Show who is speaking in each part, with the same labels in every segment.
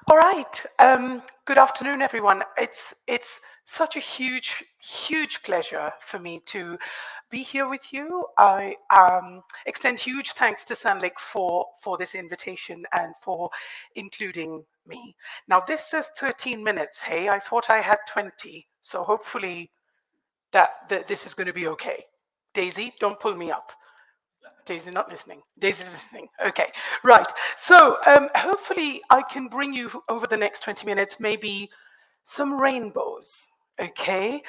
Speaker 1: All right. Good afternoon, everyone. It's such a huge pleasure for me to be here with you. I extend huge thanks to Sanlik for this invitation and for including me. Now this says 13 minutes. Hey, I thought I had 20, so hopefully that this is going to be okay. Daisy, don't pull me up. Daisy's not listening. Daisy's listening. Okay, right. So hopefully I can bring you over the next 20 minutes maybe some rainbows. Okay,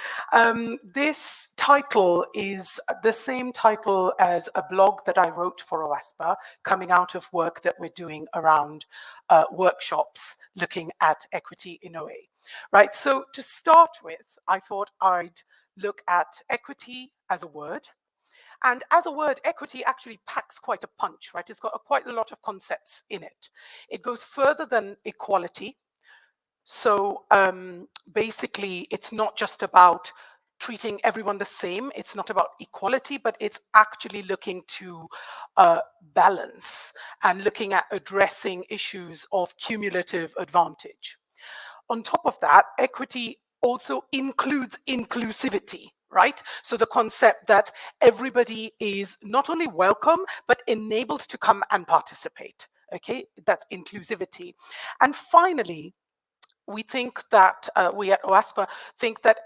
Speaker 1: this title is the same title as a blog that I wrote for OASPA, coming out of work that we're doing around workshops looking at equity in OA. Right, so to start with, I thought I'd look at equity as a word, and as a word, equity actually packs quite a punch, right? It's got quite a lot of concepts in it. It goes further than equality. So basically, it's not just about treating everyone the same. It's not about equality, but it's actually looking to balance and looking at addressing issues of cumulative advantage. On top of that, equity also includes inclusivity, right? So the concept that everybody is not only welcome, but enabled to come and participate. Okay, that's inclusivity. And finally, we think that we at OASPA think that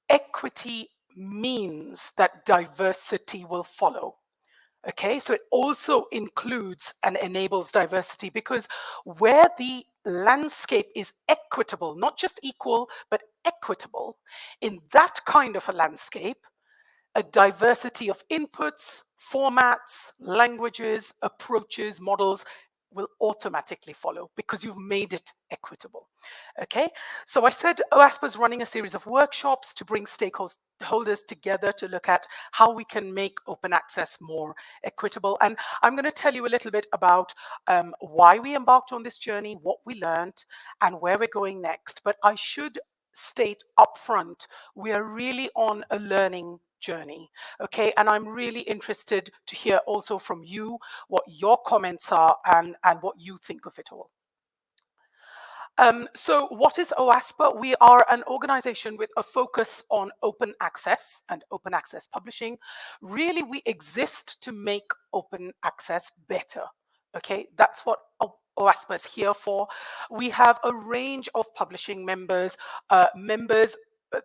Speaker 1: equity means that diversity will follow. Okay, so it also includes and enables diversity, because where the landscape is equitable, not just equal, but equitable, in that kind of a landscape, a diversity of inputs, formats, languages, approaches, models will automatically follow because you've made it equitable. Okay, so I said OASPA is running a series of workshops to bring stakeholders together to look at how we can make open access more equitable. And I'm going to tell you a little bit about why we embarked on this journey, what we learned, and where we're going next. But I should state upfront, we are really on a learning journey. Okay, and I'm really interested to hear also from you what your comments are and what you think of it all. So what is OASPA? We are an organization with a focus on open access and open access publishing. Really, we exist to make open access better. Okay, that's what OASPA is here for. We have a range of publishing members, members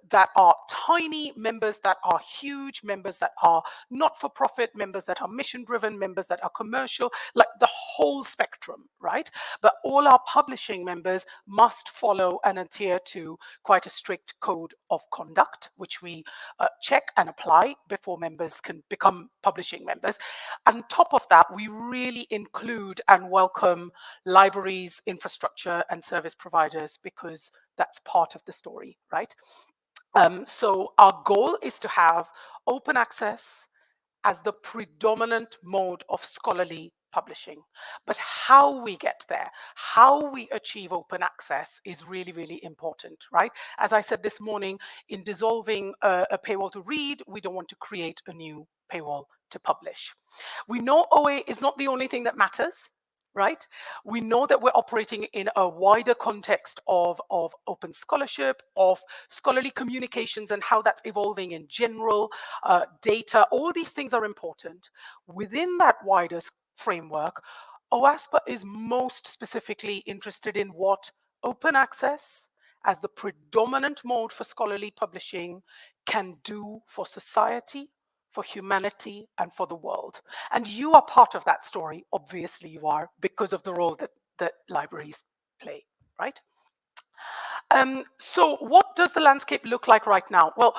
Speaker 1: that are tiny, members that are huge, members that are not for profit, members that are mission driven, members that are commercial, like the whole spectrum, right? But all our publishing members must follow and adhere to quite a strict code of conduct, which we check and apply before members can become publishing members. On top of that, we really include and welcome libraries, infrastructure, and service providers, because that's part of the story, right? So our goal is to have open access as the predominant mode of scholarly publishing. But how we get there, how we achieve open access is really, really important, right? As I said this morning, in dissolving a paywall to read, we don't want to create a new paywall to publish. We know OA is not the only thing that matters, right? We know that we're operating in a wider context of open scholarship, of scholarly communications and how that's evolving in general, data, all these things are important. Within that wider framework, OASPA is most specifically interested in what open access as the predominant mode for scholarly publishing can do for society, for humanity, and for the world. And you are part of that story, obviously you are, because of the role that libraries play, right? So what does the landscape look like right now? Well,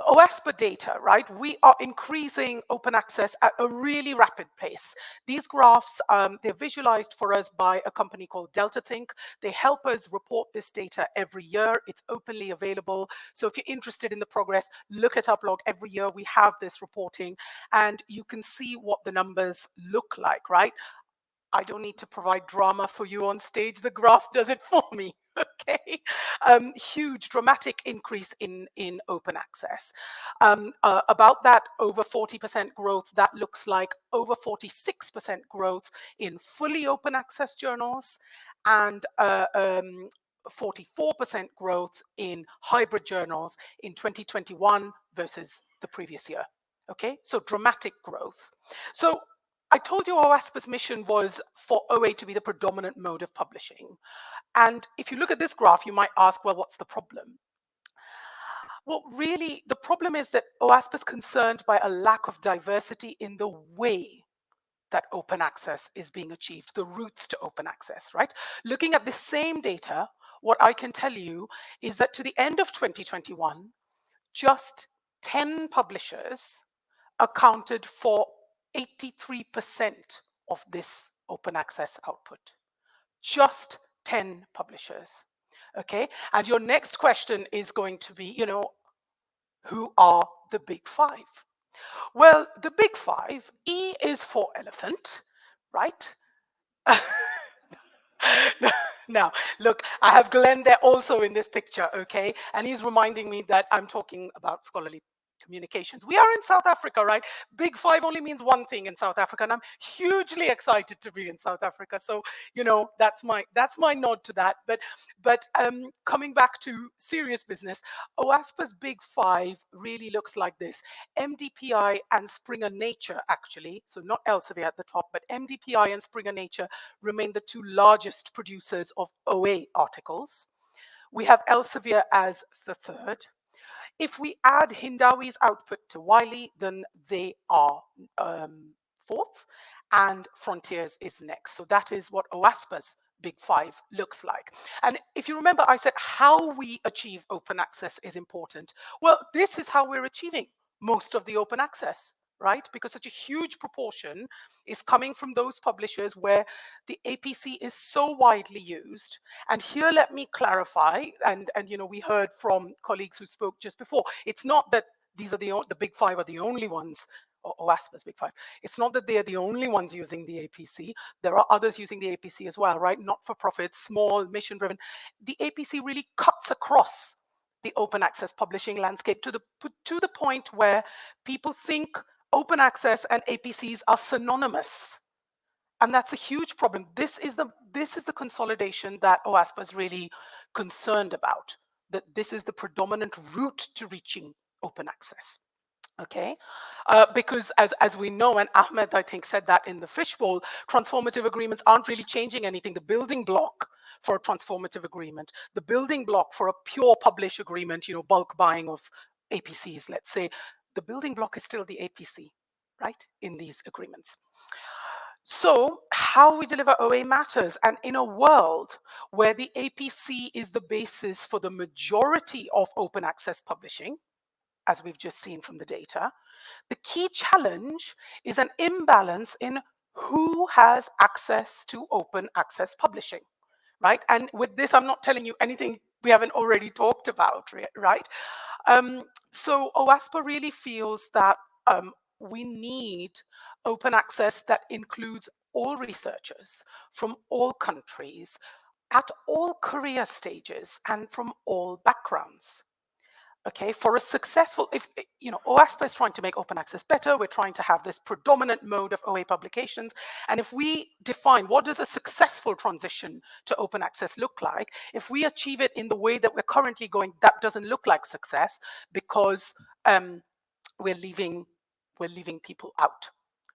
Speaker 1: OASPA data, right? We are increasing open access at a really rapid pace. These graphs, they're visualized for us by a company called Delta Think. They help us report this data every year. It's openly available. So if you're interested in the progress, look at our blog. Every year we have this reporting and you can see what the numbers look like, right? I don't need to provide drama for you on stage. The graph does it for me. Okay, huge dramatic increase in open access. About that over 40% growth, that looks like over 46% growth in fully open access journals, and 44% growth in hybrid journals in 2021 versus the previous year. Okay, so dramatic growth. So I told you OASPA's mission was for OA to be the predominant mode of publishing. And if you look at this graph, you might ask, well, what's the problem? Well, really, the problem is that OASPA is concerned by a lack of diversity in the way that open access is being achieved, the routes to open access, right? Looking at the same data, what I can tell you is that to the end of 2021, just 10 publishers accounted for 83% of this open access output. Just 10 publishers. Okay, and your next question is going to be, who are the big five? Well, the big five, E is for elephant, right? Now, look, I have Glenn there also in this picture, okay? And he's reminding me that I'm talking about scholarly communications. We are in South Africa, right? Big five only means one thing in South Africa, and I'm hugely excited to be in South Africa. So, that's my nod to that. But coming back to serious business, OASPA's big five really looks like this: MDPI and Springer Nature, actually. So not Elsevier at the top, but MDPI and Springer Nature remain the two largest producers of OA articles. We have Elsevier as the third. If we add Hindawi's output to Wiley, then they are fourth, and Frontiers is next. So that is what OASPA's big five looks like. And if you remember, I said how we achieve open access is important. Well, this is how we're achieving most of the open access, right? Because such a huge proportion is coming from those publishers where the APC is so widely used. And here, let me clarify, and we heard from colleagues who spoke just before, it's not that these are the big five are the only ones, or OASPA's big five. It's not that they are the only ones using the APC. There are others using the APC as well, right? Not for profit, small, mission driven. The APC really cuts across the open access publishing landscape to the point where people think open access and APCs are synonymous. And that's a huge problem. This is the consolidation that OASPA is really concerned about, that this is the predominant route to reaching open access. Okay, because as we know, and Ahmed, I think, said that in the fishbowl, transformative agreements aren't really changing anything. The building block for a transformative agreement, the building block for a pure publish agreement, bulk buying of APCs, let's say, the building block is still the APC, right, in these agreements. So how we deliver OA matters, and in a world where the APC is the basis for the majority of open access publishing, as we've just seen from the data, the key challenge is an imbalance in who has access to open access publishing, right? And with this, I'm not telling you anything we haven't already talked about, right? So OASPA really feels that we need open access that includes all researchers from all countries, at all career stages, and from all backgrounds. Okay, for a successful, if OASPA is trying to make open access better, we're trying to have this predominant mode of OA publications, and if we define what does a successful transition to open access look like, if we achieve it in the way that we're currently going, that doesn't look like success, because we're leaving people out.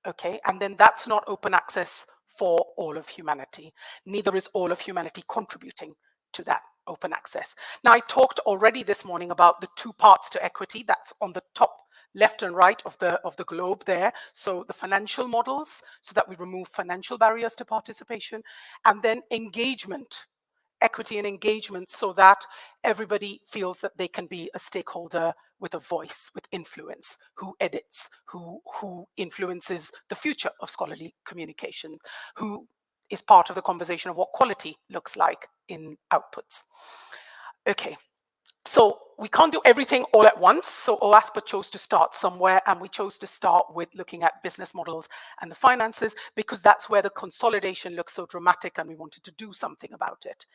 Speaker 1: Okay, and then that's not open access for all of humanity. Neither is all of humanity contributing to that open access. Now, I talked already this morning about the two parts to equity. That's on the top left and right of the globe there. So the financial models, so that we remove financial barriers to participation, and then engagement, equity and engagement, so that everybody feels that they can be a stakeholder with a voice, with influence, who edits, who influences the future of scholarly communication, who is part of the conversation of what quality looks like in outputs. Okay, So we can't do everything all at once. So OASPA chose to start somewhere, and we chose to start with looking at business models and the finances because that's where the consolidation looks so dramatic, and we wanted to do something about it.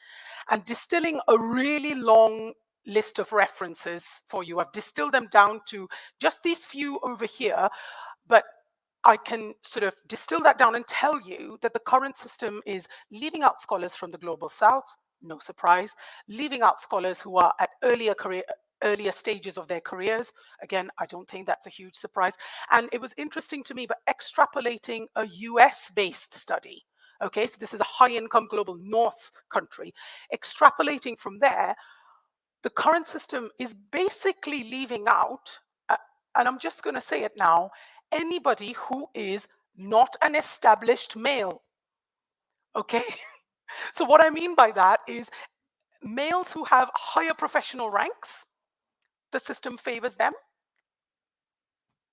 Speaker 1: And distilling a really long list of references for you, I've distilled them down to just these few over here, but I can sort of distill that down and tell you that the current system is leaving out scholars from the global south, no surprise, leaving out scholars who are at earlier stages of their careers. Again, I don't think that's a huge surprise. And it was interesting to me, but extrapolating a US-based study, okay, so this is a high-income global north country, extrapolating from there, the current system is basically leaving out, and I'm just going to say it now, anybody who is not an established male. Okay? So, what I mean by that is males who have higher professional ranks, the system favors them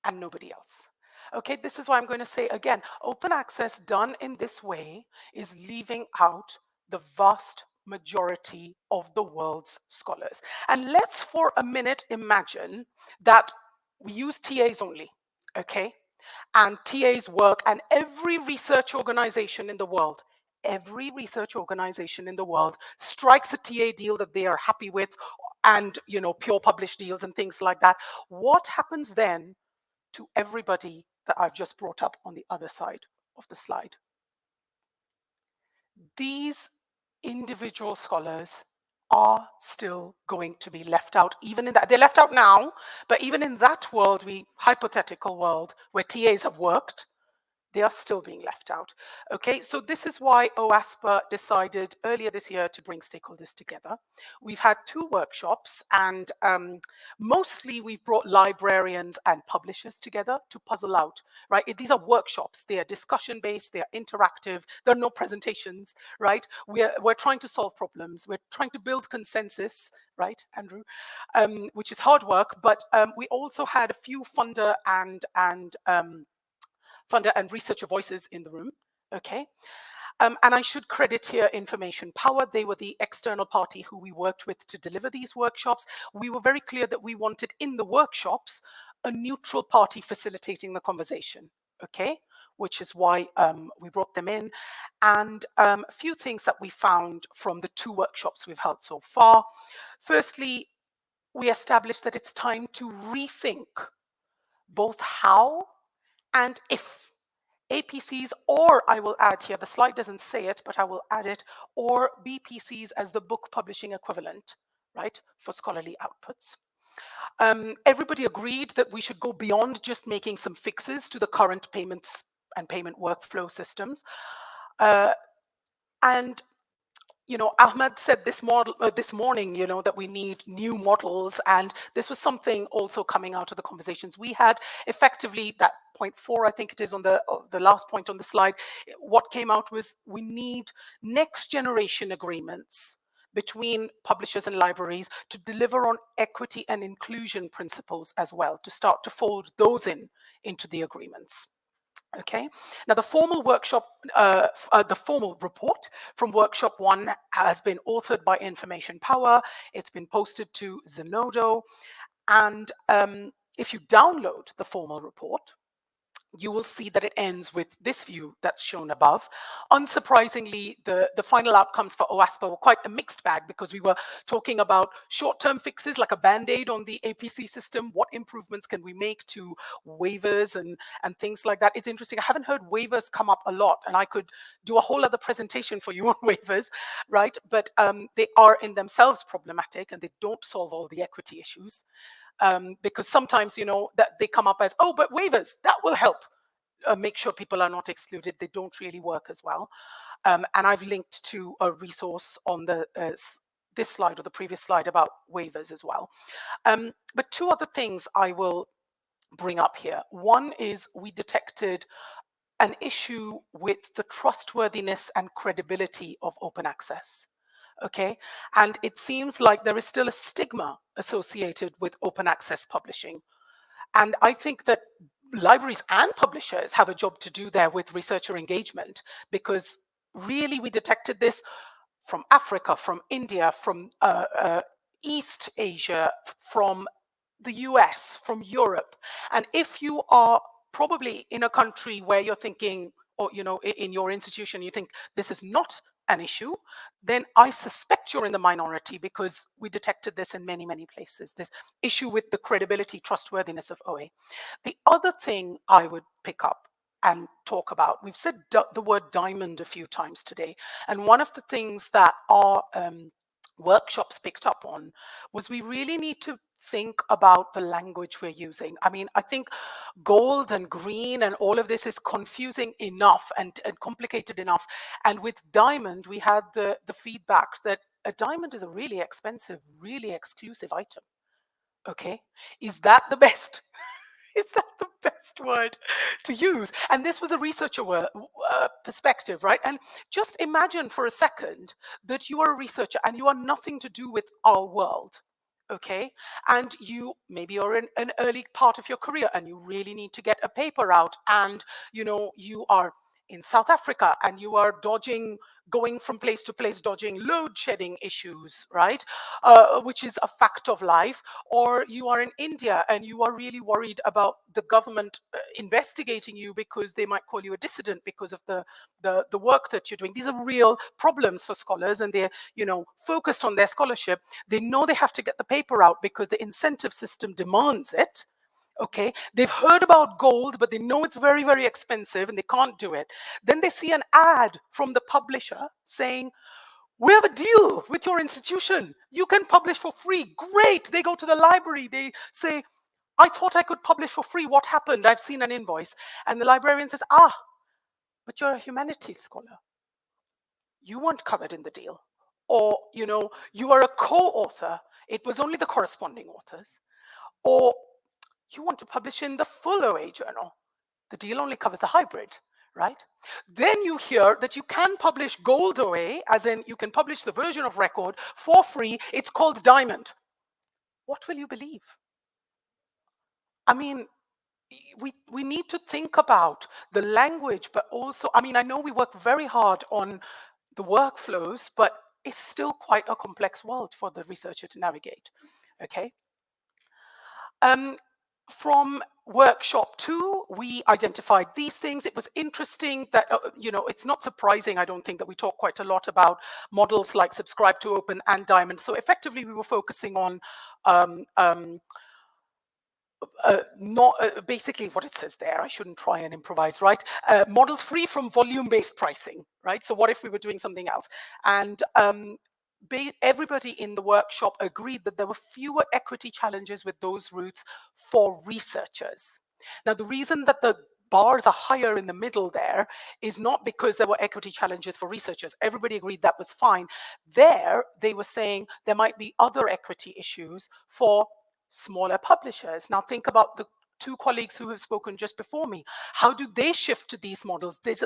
Speaker 1: and nobody else. Okay, this is why I'm going to say again, open access done in this way is leaving out the vast majority of the world's scholars. And let's for a minute imagine that we use TAs only, okay? And TAs work, and every research organization in the world, strikes a TA deal that they are happy with, and pure published deals and things like that. What happens then to everybody that I've just brought up on the other side of the slide? These individual scholars are still going to be left out, even in that. They're left out now, but even in that world, hypothetical world where TAs have worked, they are still being left out. Okay, so this is why OASPA decided earlier this year to bring stakeholders together. We've had 2 workshops, and mostly we've brought librarians and publishers together to puzzle out, right? These are workshops, they are discussion based, they are interactive, there are no presentations, right? We're trying to solve problems, we're trying to build consensus, right, Andrew? Which is hard work, but we also had a few funder and researcher voices in the room, okay? And I should credit here Information Power. They were the external party who we worked with to deliver these workshops. We were very clear that we wanted in the workshops a neutral party facilitating the conversation, okay? Which is why we brought them in. And a few things that we found from the 2 workshops we've held so far. Firstly, we established that it's time to rethink both how and if APCs, or I will add here, the slide doesn't say it, but I will add it, or BPCs as the book publishing equivalent, right, for scholarly outputs. Everybody agreed that we should go beyond just making some fixes to the current payments and payment workflow systems. And Ahmed said this morning, that we need new models, and this was something also coming out of the conversations we had. Effectively, that point 4, I think it is on the last point on the slide, what came out was we need next generation agreements between publishers and libraries to deliver on equity and inclusion principles as well, to start to fold those into the agreements. Okay, now the formal report from workshop 1 has been authored by Information Power. It's been posted to Zenodo, and if you download the formal report, you will see that it ends with this view that's shown above. Unsurprisingly, the final outcomes for OASPA were quite a mixed bag, because we were talking about short-term fixes like a band-aid on the APC system. What improvements can we make to waivers and things like that? It's interesting, I haven't heard waivers come up a lot, and I could do a whole other presentation for you on waivers, right? But they are in themselves problematic, and they don't solve all the equity issues. Because sometimes, that they come up as, oh, but waivers, that will help make sure people are not excluded. They don't really work as well. And I've linked to a resource on this slide or the previous slide about waivers as well. But 2 other things I will bring up here. One is we detected an issue with the trustworthiness and credibility of open access. Okay, and it seems like there is still a stigma associated with open access publishing. And I think that libraries and publishers have a job to do there with researcher engagement, because really we detected this from Africa, from India, from East Asia, from the US, from Europe. And if you are probably in a country where you're thinking, or in your institution, you think this is not an issue, then I suspect you're in the minority, because we detected this in many, many places, this issue with the credibility, trustworthiness of OA. The other thing I would pick up and talk about, we've said the word diamond a few times today, and one of the things that our workshops picked up on was we really need to think about the language we're using. I mean, I think gold and green and all of this is confusing enough and complicated enough. And with diamond, we had the feedback that a diamond is a really expensive, really exclusive item. Okay, is that the best? Is that the best word to use? And this was a researcher perspective, right? And just imagine for a second that you are a researcher and you are nothing to do with our world, okay? And you maybe are in an early part of your career and you really need to get a paper out, and you are in South Africa and you are going from place to place, dodging load shedding issues, right? Which is a fact of life. Or you are in India and you are really worried about the government investigating you because they might call you a dissident because of the work that you're doing. These are real problems for scholars, and they're focused on their scholarship. They know they have to get the paper out because the incentive system demands it. Okay, they've heard about gold, but they know it's very, very expensive and they can't do it. Then they see an ad from the publisher saying, we have a deal with your institution. You can publish for free. Great. They go to the library. They say, I thought I could publish for free. What happened? I've seen an invoice. And the librarian says, but you're a humanities scholar. You weren't covered in the deal. Or, you are a co-author. It was only the corresponding authors. Or you want to publish in the full OA journal. The deal only covers the hybrid, right? Then you hear that you can publish gold OA, as in you can publish the version of record for free. It's called diamond. What will you believe? I mean, we need to think about the language, but also, I mean, I know we work very hard on the workflows, but it's still quite a complex world for the researcher to navigate, okay? From workshop 2, we identified these things. It was interesting that, it's not surprising, I don't think, that we talk quite a lot about models like Subscribe to Open and Diamond. So effectively, we were focusing on not basically what it says there. I shouldn't try and improvise, right? Models free from volume-based pricing, right? So what if we were doing something else? And everybody in the workshop agreed that there were fewer equity challenges with those routes for researchers. Now, the reason that the bars are higher in the middle there is not because there were equity challenges for researchers. Everybody agreed that was fine. There, they were saying there might be other equity issues for smaller publishers. Now, think about the two colleagues who have spoken just before me. How do they shift to these models? These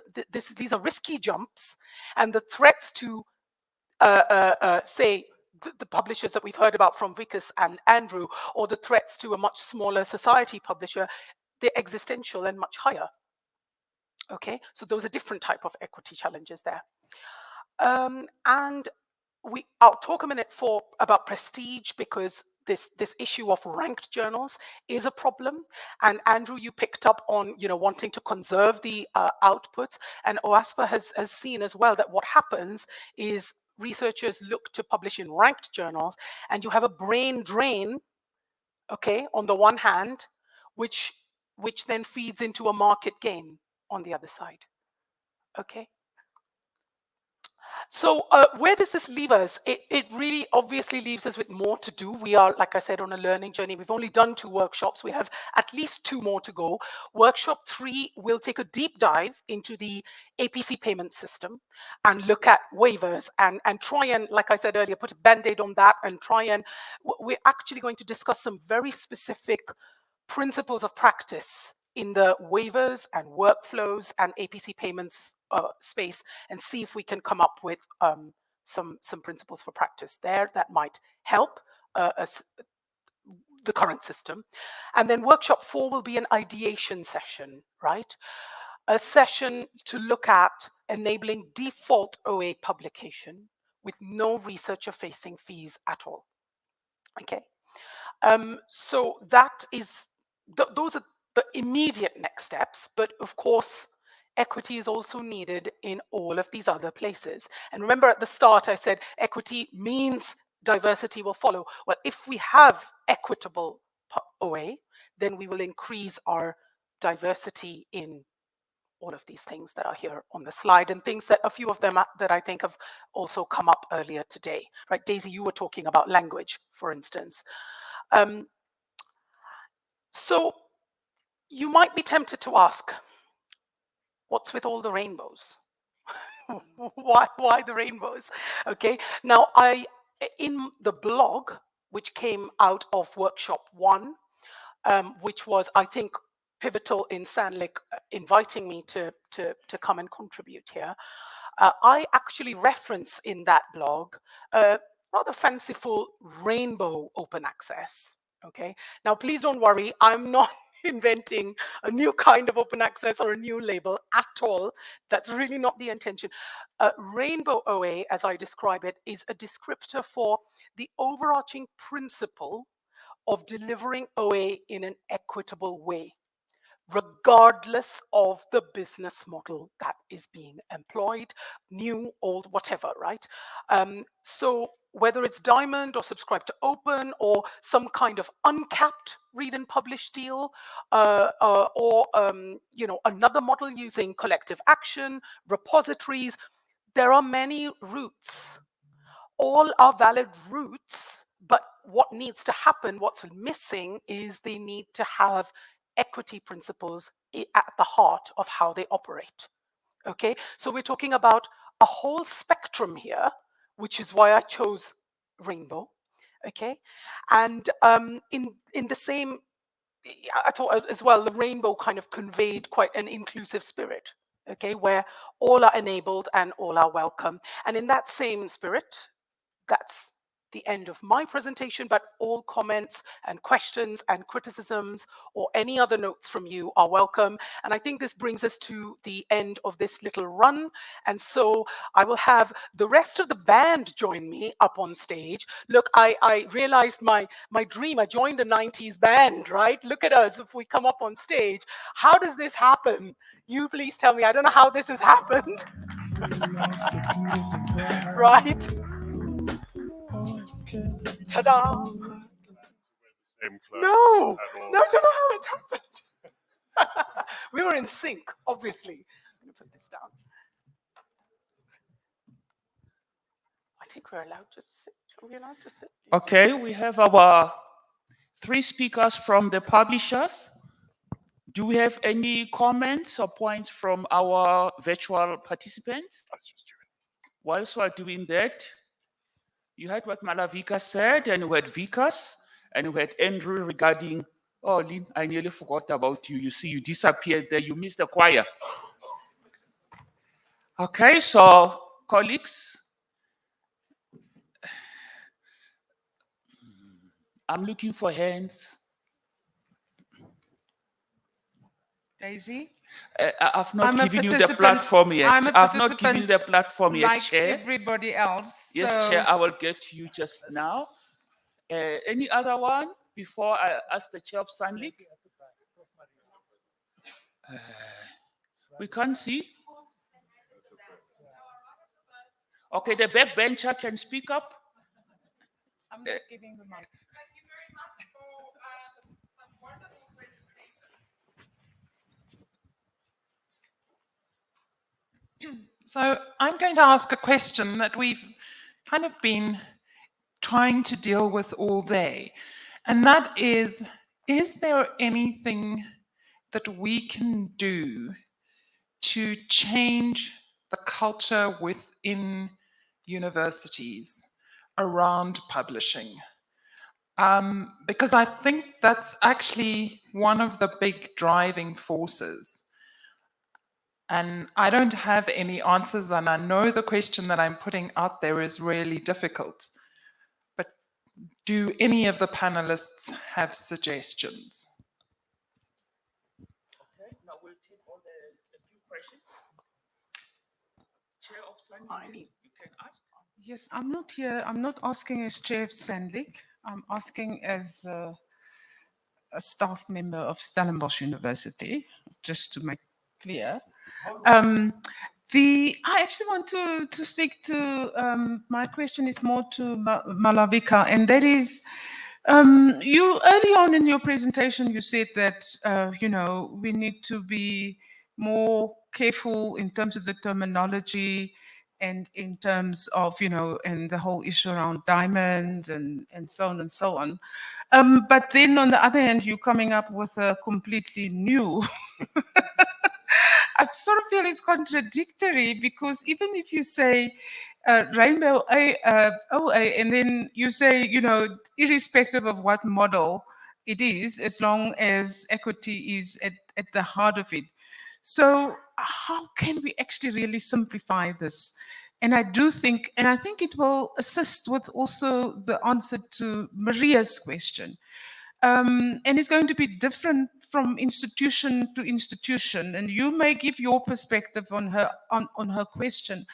Speaker 1: are risky jumps, and the threats to say the publishers that we've heard about from Vikas and Andrew, or the threats to a much smaller society publisher, they're existential and much higher. Okay, so those are different type of equity challenges there. And I'll talk a minute about prestige, because this issue of ranked journals is a problem. And Andrew, you picked up on wanting to conserve the outputs, and OASPA has seen as well that what happens is researchers look to publish in ranked journals, and you have a brain drain, okay, on the one hand, which then feeds into a market gain on the other side. Okay. So where does this leave us? It really obviously leaves us with more to do. We are, like I said, on a learning journey. We've only done 2 workshops. We have at least 2 more to go. Workshop 3 will take a deep dive into the APC payment system and look at waivers and try and, like I said earlier, put a band-aid on that and try and, we're actually going to discuss some very specific principles of practice in the waivers and workflows and APC payments space, and see if we can come up with some principles for practice there that might help the current system. And then workshop 4 will be an ideation session, right? A session to look at enabling default OA publication with no researcher facing fees at all. Okay. So that is, those are the immediate next steps, but of course, equity is also needed in all of these other places. And remember at the start, I said equity means diversity will follow. Well, if we have equitable OA, then we will increase our diversity in all of these things that are here on the slide, and things that a few of them that I think have also come up earlier today, right? Daisy, you were talking about language, for instance. So you might be tempted to ask, what's with all the rainbows? Why the rainbows? Okay, now in the blog, which came out of workshop 1, which was, I think, pivotal in Sandlik inviting me to come and contribute here. I actually reference in that blog a rather fanciful rainbow open access. Okay, now please don't worry, I'm not inventing a new kind of open access or a new label at all. That's really not the intention. Rainbow OA, as I describe it, is a descriptor for the overarching principle of delivering OA in an equitable way, regardless of the business model that is being employed, new, old, whatever, right? So whether it's Diamond or Subscribe to Open or some kind of uncapped read and publish deal, or another model using collective action, repositories, there are many routes. All are valid routes, but what needs to happen, what's missing, is they need to have equity principles at the heart of how they operate. Okay, so we're talking about a whole spectrum here, which is why I chose rainbow. Okay, and in the same, I thought as well, the rainbow kind of conveyed quite an inclusive spirit. Okay, where all are enabled and all are welcome, and in that same spirit, that's the end of my presentation, but all comments and questions and criticisms or any other notes from you are welcome. And I think this brings us to the end of this little run. And so I will have the rest of the band join me up on stage. Look, I realized my dream. I joined a 90s band, right? Look at us if we come up on stage. How does this happen? You please tell me. I don't know how this has happened. Right? Ta-da! No, I don't know how it's happened. We were in sync, obviously. I'm going to put this down. I think we're allowed to sit. Are we allowed to sit?
Speaker 2: Okay, we have our 3 speakers from the publishers. Do we have any comments or points from our virtual participants? Whilst we're doing that, you heard what Malavika said, and we had Vikas, and we had Andrew regarding, oh, Lynn, I nearly forgot about you. You see, you disappeared there. You missed the choir. Okay, so colleagues, I'm looking for hands.
Speaker 3: Daisy?
Speaker 2: I've not given you the platform yet. I've not given you the platform yet,
Speaker 3: like
Speaker 2: Chair.
Speaker 3: everybody else.
Speaker 2: Yes,
Speaker 3: so
Speaker 2: Chair, I will get to you just now. Any other one before I ask the Chair of Sandlik? We can't see. Okay, the backbencher can speak up.
Speaker 3: I'm not giving the mic.
Speaker 4: Thank you very much for some wonderful presentations. So I'm going to ask a question that we've kind of been trying to deal with all day. And that is there anything that we can do to change the culture within universities around publishing? Because I think that's actually one of the big driving forces. And I don't have any answers, and I know the question that I'm putting out there is really difficult. But do any of the panelists have suggestions?
Speaker 2: Okay, now we'll take all the few questions. Chair of Sandlik, you can ask.
Speaker 3: Yes, I'm not here. I'm not asking as Chair of Sandlik. I'm asking as a staff member of Stellenbosch University, just to make clear. I actually want to speak to, my question is more to Malavika, and that is, you early on in your presentation, you said that, we need to be more careful in terms of the terminology and in terms of, and the whole issue around diamond and so on and so on. But then on the other hand, you're coming up with a completely new I sort of feel it's contradictory because even if you say rainbow OA, and then you say, irrespective of what model it is, as long as equity is at the heart of it. So how can we actually really simplify this? And I think it will assist with also the answer to Maria's question. And it's going to be different from institution to institution. And you may give your perspective on her question.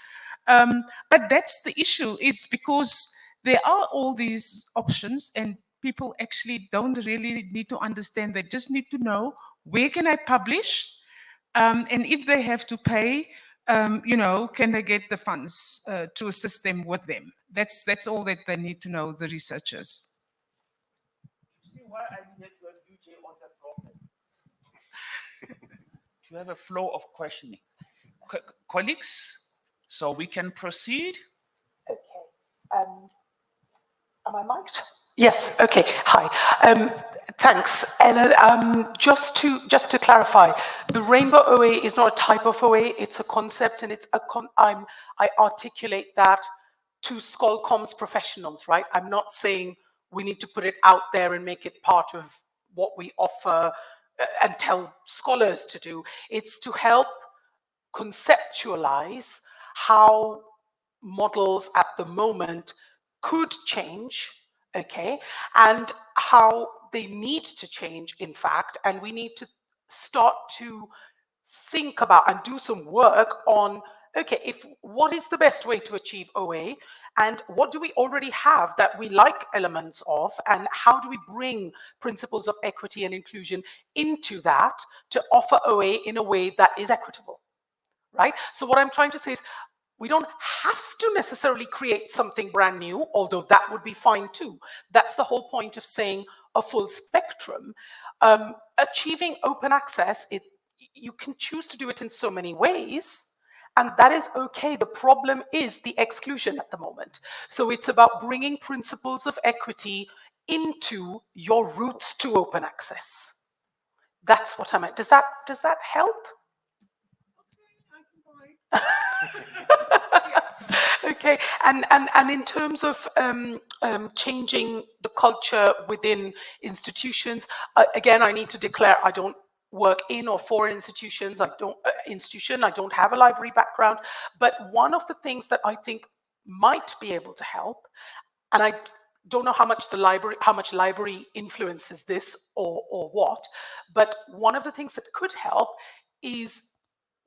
Speaker 3: But that's the issue, is because there are all these options and people actually don't really need to understand. They just need to know, where can I publish? And if they have to pay, can they get the funds to assist them with them? That's all that they need to know, the researchers.
Speaker 2: See why I needed to have UJ on the floor to have a flow of questioning. Colleagues, so we can proceed.
Speaker 1: Okay. Am I mic'd? Yes. Okay. Hi. Thanks, Ellen. Just to clarify, the rainbow OA is not a type of OA; it's a concept, and it's I articulate that to Skolcom's professionals, right? I'm not saying we need to put it out there and make it part of what we offer and tell scholars to do. It's to help conceptualize how models at the moment could change, okay, and how they need to change, in fact, and we need to start to think about and do some work on, okay, what is the best way to achieve OA, and what do we already have that we like elements of, and how do we bring principles of equity and inclusion into that to offer OA in a way that is equitable, right? So what I'm trying to say is, we don't have to necessarily create something brand new, although that would be fine too. That's the whole point of saying a full spectrum. Achieving open access, you can choose to do it in so many ways, and that is okay. The problem is the exclusion at the moment. So it's about bringing principles of equity into your routes to open access. That's what I meant. Does that help? Okay, and in terms of changing the culture within institutions, again, I need to declare I don't work in or for institutions. I don't have a library background, but one of the things that I think might be able to help, and I don't know how much library influences this or what, but one of the things that could help is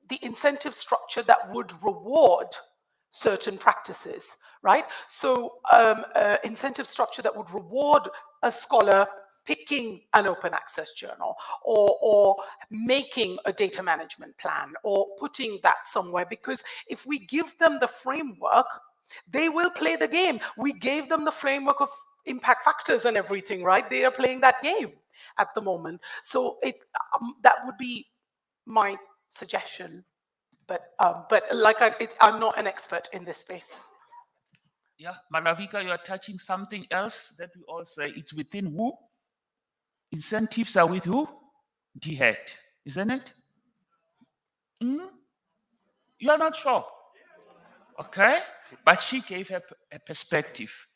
Speaker 1: the incentive structure that would reward certain practices, right? So incentive structure that would reward a scholar picking an open access journal or making a data management plan or putting that somewhere, because if we give them the framework, they will play the game. We gave them the framework of impact factors and everything, right? They are playing that game at the moment. So that would be my suggestion, but like I'm not an expert in this space.
Speaker 2: Yeah, Malavika, you are touching something else that we all say. It's within who? Incentives are with who? The head, isn't it? You are not sure. Okay, but she gave her a perspective.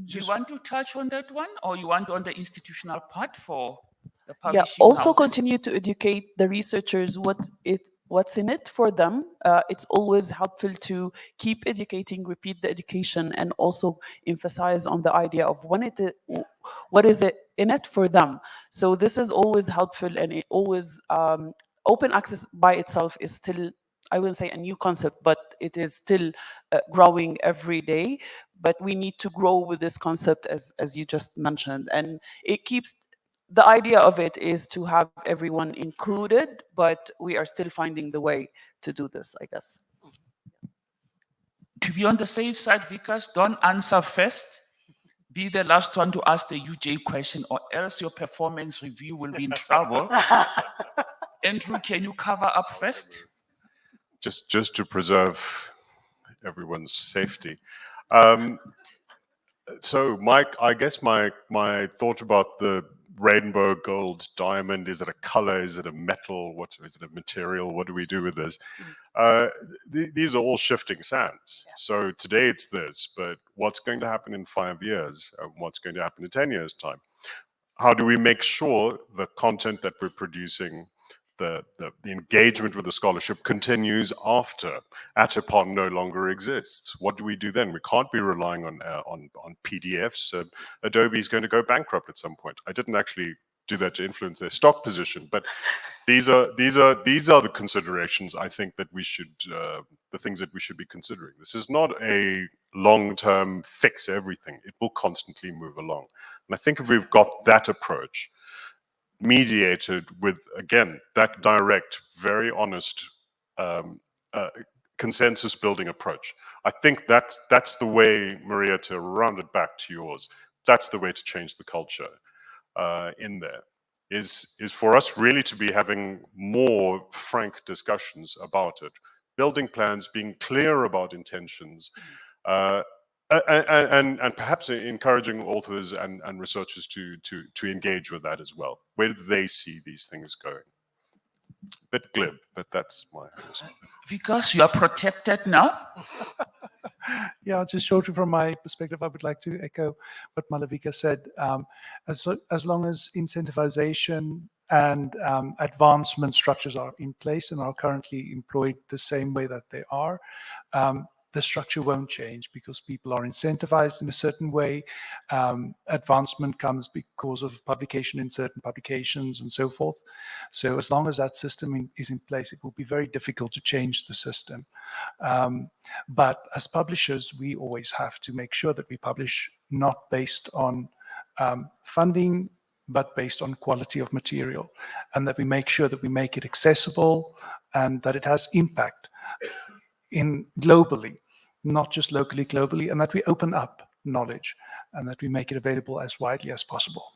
Speaker 2: Do you want to touch on that one, or you want on the institutional part for the publishing
Speaker 5: also
Speaker 2: houses?
Speaker 5: continue to educate the researchers what's in it for them. It's always helpful to keep educating, repeat the education, and also emphasize on the idea of what is it in it for them. So this is always helpful, and it always open access by itself is still, I wouldn't say a new concept, but it is still growing every day. but we need to grow with this concept as you just mentioned. And it keeps, the idea of it is to have everyone included, but we are still finding the way to do this, I guess.
Speaker 2: To be on the safe side, Vikas, don't answer first. Be the last one to ask the UJ question, or else your performance review will be in trouble. Andrew, can you cover up first?
Speaker 6: Just to preserve everyone's safety. So, Mike, I guess my thought about the rainbow, gold, diamond, is it a color? Is it a metal? What is it, a material? What do we do with this? These are all shifting sands.
Speaker 1: Yeah.
Speaker 6: So today it's this, but what's going to happen in 5 years? What's going to happen in 10 years' time? How do we make sure the content that we're producing, the engagement with the scholarship continues after Atipon no longer exists? What do we do then? We can't be relying on PDFs. Adobe is going to go bankrupt at some point. I didn't actually do that to influence their stock position, but these are the considerations I think that we should, the things that we should be considering. This is not a long-term fix everything. It will constantly move along. And I think if we've got that approach, mediated with, again, that direct, very honest consensus building approach, I think that's the way, Maria, to round it back to yours, that's the way to change the culture in there, is for us really to be having more frank discussions about it, building plans, being clear about intentions, and perhaps encouraging authors and researchers to engage with that as well. Where do they see these things going? Bit glib, but that's my response.
Speaker 2: Vikas, you are protected now.
Speaker 7: Yeah, just shortly from my perspective, I would like to echo what Malavika said. As long as incentivization and advancement structures are in place and are currently employed the same way that they are, the structure won't change because people are incentivized in a certain way. Advancement comes because of publication in certain publications and so forth. So as long as that system is in place, it will be very difficult to change the system. But as publishers, we always have to make sure that we publish not based on funding, but based on quality of material, and that we make sure that we make it accessible and that it has impact globally, not just locally, globally, and that we open up knowledge and that we make it available as widely as possible.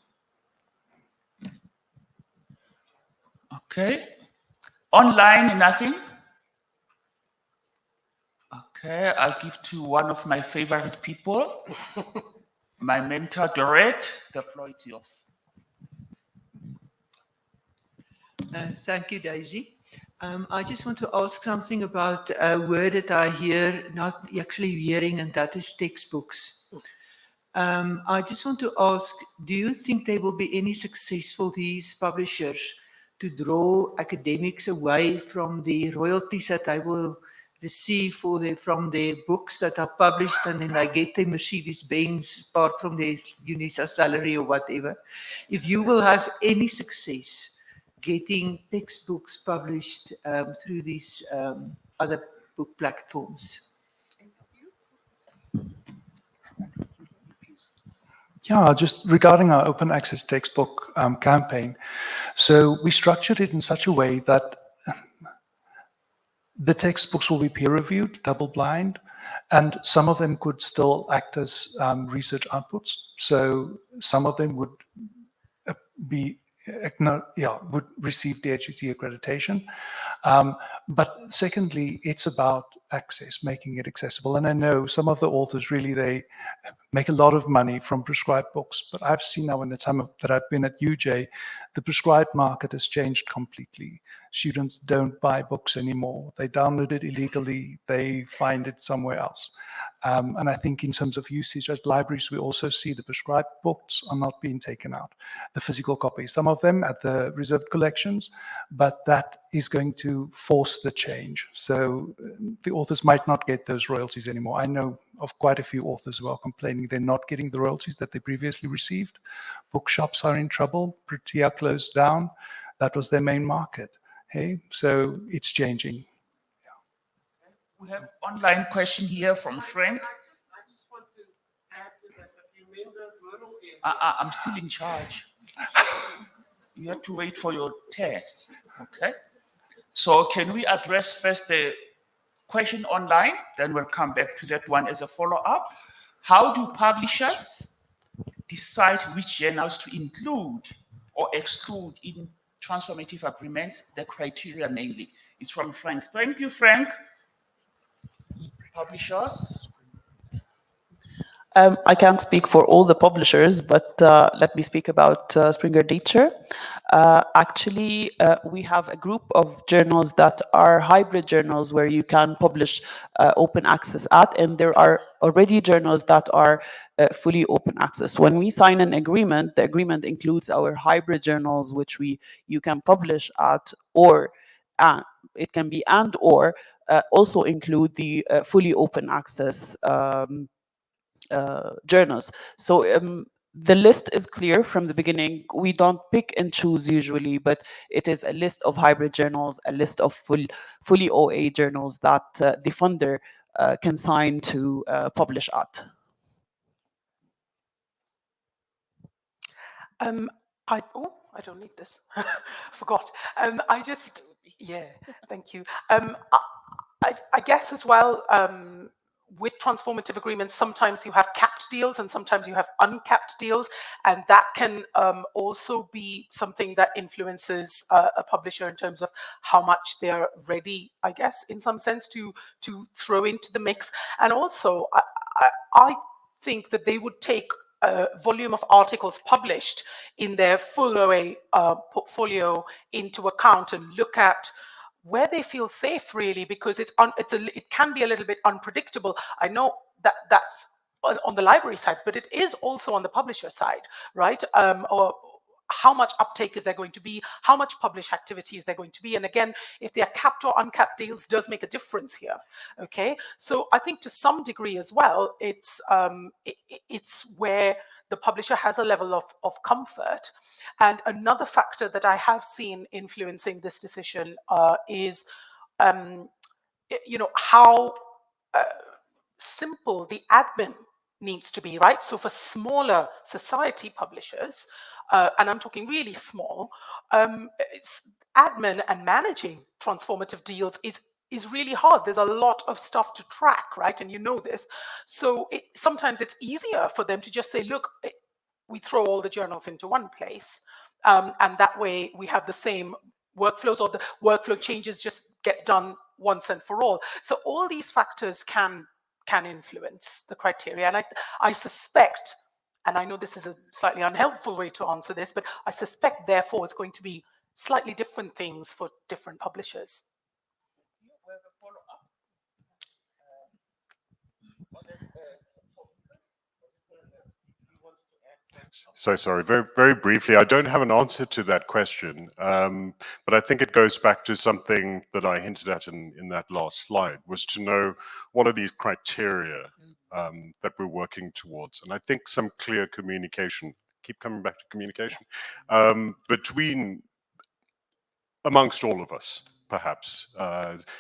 Speaker 2: Okay. Online, nothing? Okay, I'll give to one of my favorite people, my mentor, Dorette. The floor is yours.
Speaker 8: Thank you, Daisy. I just want to ask something about a word that I hear, not actually hearing, and that is textbooks. I just want to ask, do you think there will be any successful these publishers to draw academics away from the royalties that they will receive from their books that are published, and then they get their Mercedes-Benz apart from their UNISA salary or whatever? If you will have any success getting textbooks published through these other book platforms.
Speaker 7: Yeah, just regarding our open access textbook campaign. So we structured it in such a way that the textbooks will be peer reviewed, double blind, and some of them could still act as research outputs. So some of them would would receive DHET accreditation. But secondly, it's about access, making it accessible. And I know some of the authors really, they make a lot of money from prescribed books, but I've seen now in the time that I've been at UJ, the prescribed market has changed completely. Students don't buy books anymore. They download it illegally. They find it somewhere else. And I think in terms of usage at libraries, we also see the prescribed books are not being taken out, the physical copies, some of them at the reserved collections, but that is going to force the change. So the authors might not get those royalties anymore. I know of quite a few authors who are complaining they're not getting the royalties that they previously received. Bookshops are in trouble. Protea closed down. That was their main market. Hey, so it's changing.
Speaker 2: We have online question here from Frank.
Speaker 9: I just want to
Speaker 2: I'm still in charge. You have to wait for your turn. Okay. So can we address first the question online? Then we'll come back to that one as a follow-up. How do publishers decide which journals to include or exclude in transformative agreements? The criteria mainly. It's from Frank. Thank you, Frank. Publishers.
Speaker 5: I can't speak for all the publishers, but let me speak about Springer Nature. Actually, we have a group of journals that are hybrid journals where you can publish open access at, and there are already journals that are fully open access. When we sign an agreement, the agreement includes our hybrid journals, which you can publish at, or it can be and or also include the fully open access journals. So the list is clear from the beginning. We don't pick and choose usually, but it is a list of hybrid journals, a list of fully OA journals that the funder can sign to publish at.
Speaker 1: I don't need this. Forgot. Yeah, thank you. I guess as well, with transformative agreements, sometimes you have capped deals and sometimes you have uncapped deals, and that can also be something that influences a publisher in terms of how much they're ready, I guess, in some sense, to throw into the mix. And also, I think that they would take volume of articles published in their full OA portfolio into account and look at where they feel safe, really, because it can be a little bit unpredictable. I know that that's on the library side, but it is also on the publisher side, right? Or how much uptake is there going to be? How much publish activity is there going to be? And again, if they are capped or uncapped deals, does make a difference here. Okay, so I think to some degree as well, it's where the publisher has a level of comfort. And another factor that I have seen influencing this decision is, how simple the admin needs to be, right? So for smaller society publishers, and I'm talking really small, admin and managing transformative deals is really hard. There's a lot of stuff to track, right? And you know this. So sometimes it's easier for them to just say, look, we throw all the journals into one place, and that way we have the same workflows, or the workflow changes just get done once and for all. So all these factors can influence the criteria. And I suspect, and I know this is a slightly unhelpful way to answer this, but I suspect therefore it's going to be slightly different things for different publishers.
Speaker 6: So sorry, very, very briefly, I don't have an answer to that question, but I think it goes back to something that I hinted at in that last slide, was to know what are these criteria that we're working towards. And I think some clear communication, keep coming back to communication, amongst all of us, perhaps,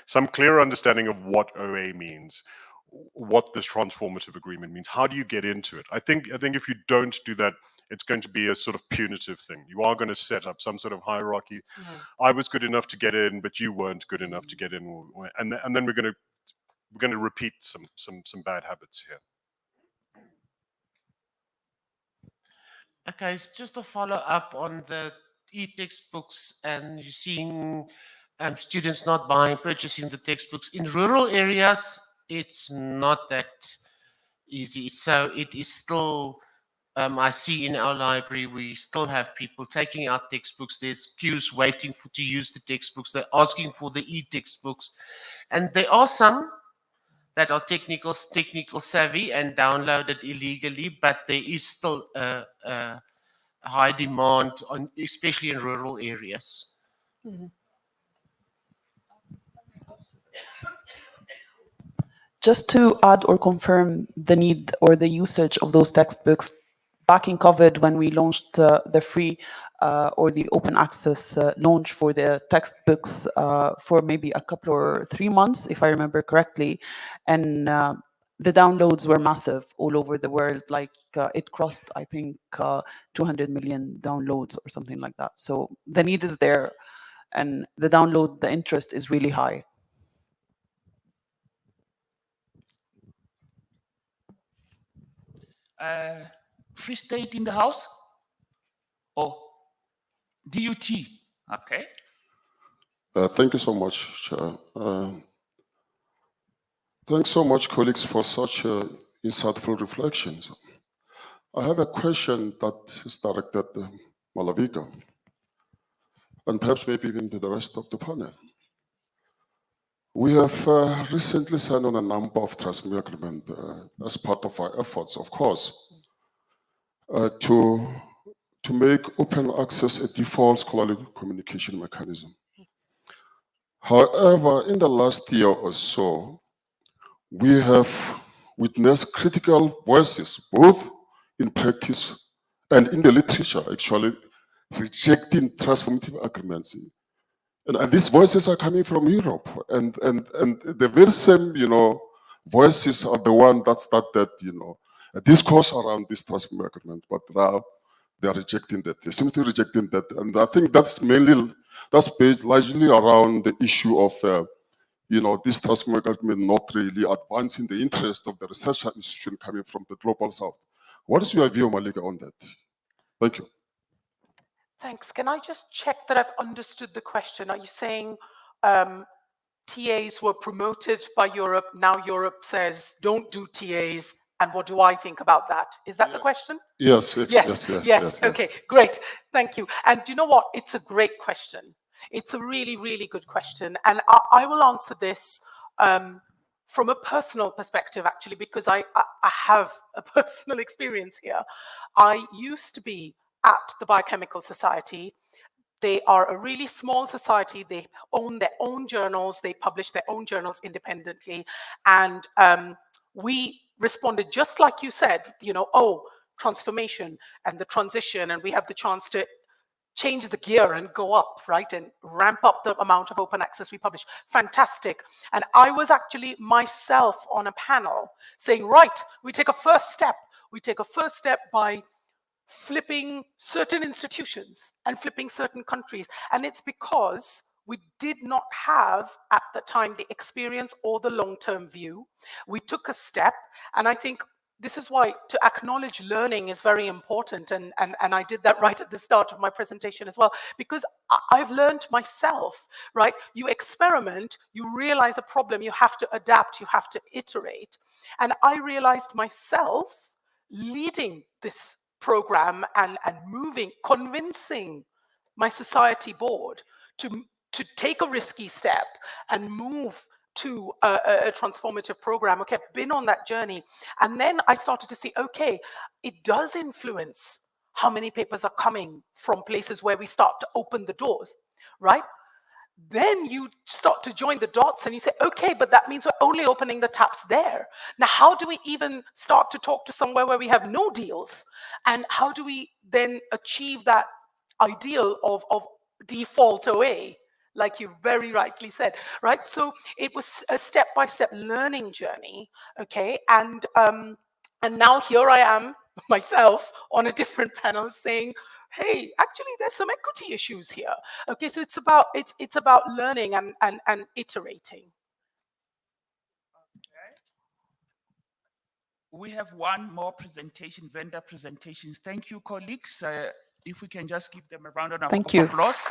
Speaker 6: some clear understanding of what OA means, what this transformative agreement means. How do you get into it? I think if you don't do that, it's going to be a sort of punitive thing. You are going to set up some sort of hierarchy. I was good enough to get in, but you weren't good enough to get in, and then we're going to repeat some bad habits here.
Speaker 9: Okay, it's just a follow up on the e-textbooks, and you're seeing students not purchasing the textbooks. In rural areas, it's not that easy. So it is still, I see in our library, we still have people taking out textbooks. There's queues waiting to use the textbooks. They're asking for the e-textbooks. And there are some that are technical savvy and download it illegally, but there is still a high demand, especially in rural areas.
Speaker 5: Just to add or confirm the need or the usage of those textbooks, back in COVID, when we launched the free or the open access launch for the textbooks for maybe a couple or 3 months, if I remember correctly, and the downloads were massive all over the world. Like it crossed, I think, 200 million downloads or something like that. So the need is there, and the interest is really high.
Speaker 2: Free State in the house? Oh, DUT. Okay.
Speaker 10: Thank you so much, Chair. Thanks so much, colleagues, for such insightful reflections. I have a question that is directed to Malavika, and perhaps maybe even to the rest of the panel. We have recently signed on a number of transmission agreements as part of our efforts, of course, to make open access a default scholarly communication mechanism. However, in the last year or so, we have witnessed critical voices, both in practice and in the literature, actually rejecting transformative agreements. And these voices are coming from Europe, and the very same, voices are the one that started, a discourse around this transformative agreement. But now they are rejecting that. They seem to be rejecting that, and I think that's based largely around the issue of this transformative agreement not really advancing the interest of the research institution coming from the global south. What is your view, Malika, on that? Thank you.
Speaker 1: Thanks. Can I just check that I've understood the question? Are you saying TAs were promoted by Europe, now Europe says don't do TAs, and what do I think about that? Is that the question?
Speaker 10: Yes.
Speaker 1: Okay, great. Thank you. And you know what? It's a great question. It's a really, really good question. And I will answer this from a personal perspective, actually, because I have a personal experience here. I used to be at the Biochemical Society. They are a really small society. They own their own journals. They publish their own journals independently. And we responded just like you said, transformation and the transition, and we have the chance to change the gear and go up, right? And ramp up the amount of open access we publish. Fantastic. And I was actually myself on a panel saying, right, we take a first step. We take a first step by flipping certain institutions and flipping certain countries. And it's because we did not have, at the time, the experience or the long-term view. We took a step, and I think this is why to acknowledge learning is very important, and I did that right at the start of my presentation as well, because I've learned myself, right? You experiment, you realize a problem, you have to adapt, you have to iterate. And I realized myself leading this program and convincing my society board to take a risky step and move to a transformative program. Okay, I've been on that journey. And then I started to see, okay, it does influence how many papers are coming from places where we start to open the doors, right? Then you start to join the dots and you say, okay, but that means we're only opening the taps there. Now, how do we even start to talk to somewhere where we have no deals? And how do we then achieve that ideal of default OA? Like you very rightly said, right? So it was a step-by-step learning journey, okay? And now here I am myself on a different panel saying, hey, actually there's some equity issues here. Okay, so it's about learning and iterating.
Speaker 2: Okay. We have one more presentation, vendor presentations. Thank you, colleagues. If we can just give them a round of
Speaker 5: Thank you.
Speaker 2: applause.